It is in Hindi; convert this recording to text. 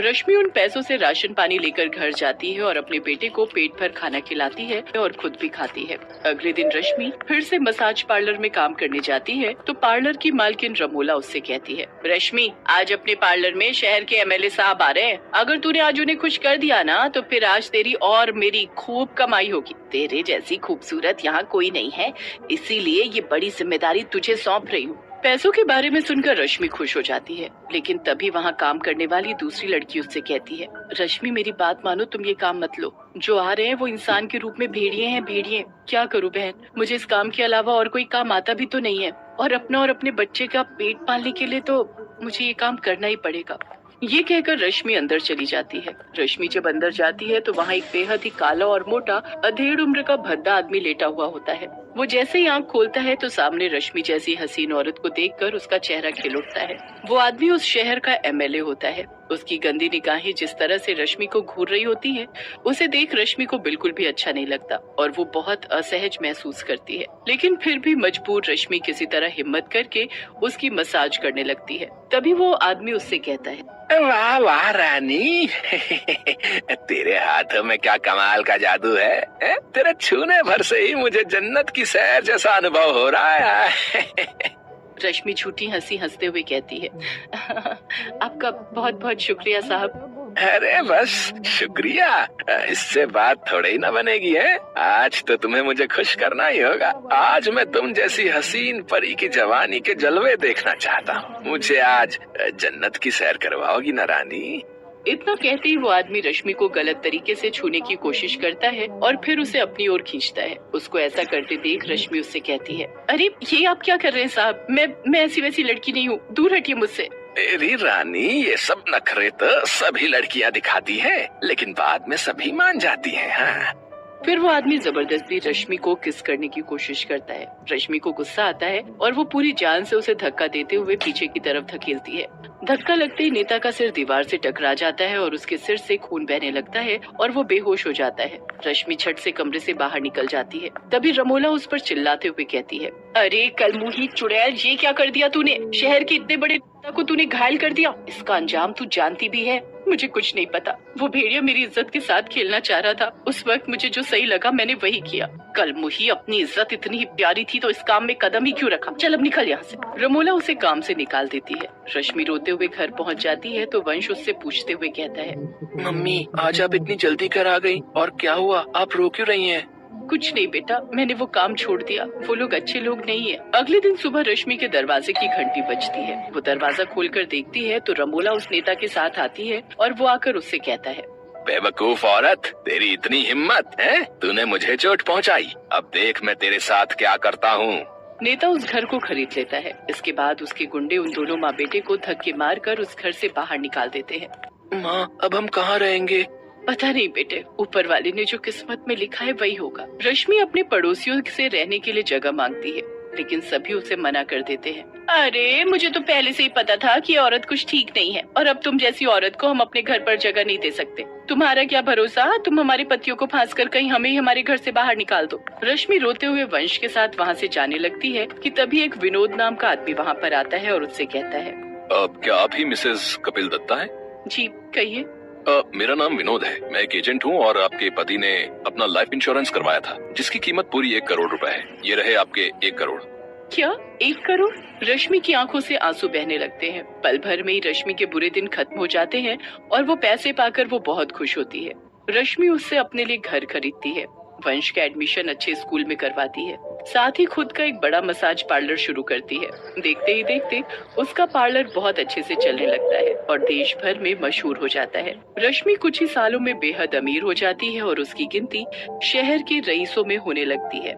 रश्मि उन पैसों से राशन पानी लेकर घर जाती है और अपने बेटे को पेट भर खाना खिलाती है और खुद भी खाती है। अगले दिन रश्मि फिर से मसाज पार्लर में काम करने जाती है तो पार्लर की मालकिन रमोला उससे कहती है, रश्मि आज अपने पार्लर में शहर के एमएलए साहब आ रहे हैं। अगर तूने आज उन्हें खुश कर दिया ना तो फिर आज तेरी और मेरी खूब कमाई होगी। तेरे जैसी खूबसूरत यहाँ कोई नहीं है, इसीलिए ये बड़ी जिम्मेदारी तुझे सौंप रही हूँ। पैसों के बारे में सुनकर रश्मि खुश हो जाती है, लेकिन तभी वहाँ काम करने वाली दूसरी लड़की उससे कहती है, रश्मि मेरी बात मानो, तुम ये काम मत लो। जो आ रहे हैं वो इंसान के रूप में भेड़िए हैं, भेड़िए। क्या करूँ बहन, मुझे इस काम के अलावा और कोई काम आता भी तो नहीं है, और अपना और अपने बच्चे का पेट पालने के लिए तो मुझे ये काम करना ही पड़ेगा। ये कहकर रश्मि अंदर चली जाती है। रश्मि जब अंदर जाती है तो वहाँ एक बेहद ही काला और मोटा अधेड़ उम्र का भद्दा आदमी लेटा हुआ होता है। वो जैसे ही आंख खोलता है तो सामने रश्मि जैसी हसीन औरत को देखकर उसका चेहरा खिल उठता है। वो आदमी उस शहर का एमएलए होता है। उसकी गंदी निगाहें जिस तरह से रश्मि को घूर रही होती हैं, उसे देख रश्मि को बिल्कुल भी अच्छा नहीं लगता और वो बहुत असहज महसूस करती है। लेकिन फिर भी मजबूर रश्मि किसी तरह हिम्मत करके उसकी मसाज करने लगती है। तभी वो आदमी उससे कहता है, वाह वाह रानी तेरे हाथों में क्या कमाल का जादू है? तेरे छूने भर से ही मुझे जन्नत की सैर जैसा अनुभव हो रहा है। रश्मि झूठी हंसी हंसते हुए कहती है, आपका बहुत बहुत शुक्रिया साहब। अरे बस शुक्रिया, इससे बात थोड़ी ही ना बनेगी है। आज तो तुम्हें मुझे खुश करना ही होगा। आज मैं तुम जैसी हसीन परी की जवानी के जलवे देखना चाहता हूँ। मुझे आज जन्नत की सैर करवाओगी ना रानी? इतना कहते ही वो आदमी रश्मि को गलत तरीके से छूने की कोशिश करता है और फिर उसे अपनी ओर खींचता है। उसको ऐसा करते देख रश्मि उससे कहती है, अरे ये आप क्या कर रहे हैं साहब? मैं ऐसी वैसी लड़की नहीं हूँ, दूर हटिए मुझसे। मेरी रानी, ये सब नखरे तो सभी लड़कियाँ दिखाती हैं, लेकिन बाद में सभी मान जाती हैं। हाँ। फिर वो आदमी जबरदस्ती रश्मि को किस करने की कोशिश करता है। रश्मि को गुस्सा आता है और वो पूरी जान से उसे धक्का देते हुए पीछे की तरफ धकेलती है। धक्का लगते ही नेता का सिर दीवार से टकरा जाता है और उसके सिर से खून बहने लगता है और वो बेहोश हो जाता है। रश्मि झट से कमरे से बाहर निकल जाती है। तभी रमोला उस पर चिल्लाते हुए कहती है, अरे कलमुही चुड़ैल, ये क्या कर दिया तूने? शहर के इतने बड़े नेता को तूने घायल कर दिया। इसका अंजाम तू जानती भी है। मुझे कुछ नहीं पता, वो भेड़िया मेरी इज्जत के साथ खेलना चाह रहा था। उस वक्त मुझे जो सही लगा मैंने वही किया। कलमुही, अपनी इज्जत इतनी ही प्यारी थी तो इस काम में कदम ही क्यों रखा? चल अब निकल यहाँ से। रमोला उसे काम से निकाल देती है। रश्मि रोते हुए घर पहुँच जाती है तो वंश उससे पूछते हुए कहता है, मम्मी आज आप इतनी जल्दी घर आ गई, और क्या हुआ? आप रो क्यों रही हैं? कुछ नहीं बेटा, मैंने वो काम छोड़ दिया। वो लोग अच्छे लोग नहीं है। अगले दिन सुबह रश्मि के दरवाजे की घंटी बजती है। वो दरवाजा खोलकर देखती है तो रमोला उस नेता के साथ आती है और वो आकर उससे कहता है, बेवकूफ औरत, तेरी इतनी हिम्मत है? तूने मुझे चोट पहुंचाई। अब देख मैं तेरे साथ क्या करता हूँ। नेता उस घर को खरीद लेता है। इसके बाद उसके गुंडे उन दोनों माँ बेटे को धक्के मारकर उस घर से बाहर निकाल देते हैं। माँ, अब हम कहाँ रहेंगे? पता नहीं बेटे, ऊपर वाले ने जो किस्मत में लिखा है वही होगा। रश्मि अपने पड़ोसियों से रहने के लिए जगह मांगती है, लेकिन सभी उसे मना कर देते हैं। अरे मुझे तो पहले से ही पता था कि औरत कुछ ठीक नहीं है, और अब तुम जैसी औरत को हम अपने घर पर जगह नहीं दे सकते। तुम्हारा क्या भरोसा, तुम हमारे पतियों को फांस कर कहीं हमें ही हमारे घर से बाहर निकाल दो। रश्मि रोते हुए वंश के साथ वहाँ से जाने लगती है कि तभी एक विनोद नाम का आदमी वहाँ पर आता है और उससे कहता है, अब क्या आप ही मिसेस कपिल दत्ता हैं? जी कहिए। मेरा नाम विनोद है। मैं एक एजेंट हूँ और आपके पति ने अपना लाइफ इंश्योरेंस करवाया था, जिसकी कीमत पूरी 1 करोड़ रुपए है। ये रहे आपके 1 करोड़। क्या 1 करोड़? रश्मि की आंखों से आंसू बहने लगते हैं। पल भर में ही रश्मि के बुरे दिन खत्म हो जाते हैं और वो पैसे पाकर वो बहुत खुश होती है। रश्मि उससे अपने लिए घर खरीदती है, वंश का एडमिशन अच्छे स्कूल में करवाती है, साथ ही खुद का एक बड़ा मसाज पार्लर शुरू करती है। देखते ही देखते उसका पार्लर बहुत अच्छे से चलने लगता है और देश भर में मशहूर हो जाता है। रश्मि कुछ ही सालों में बेहद अमीर हो जाती है और उसकी गिनती शहर के रईसों में होने लगती है।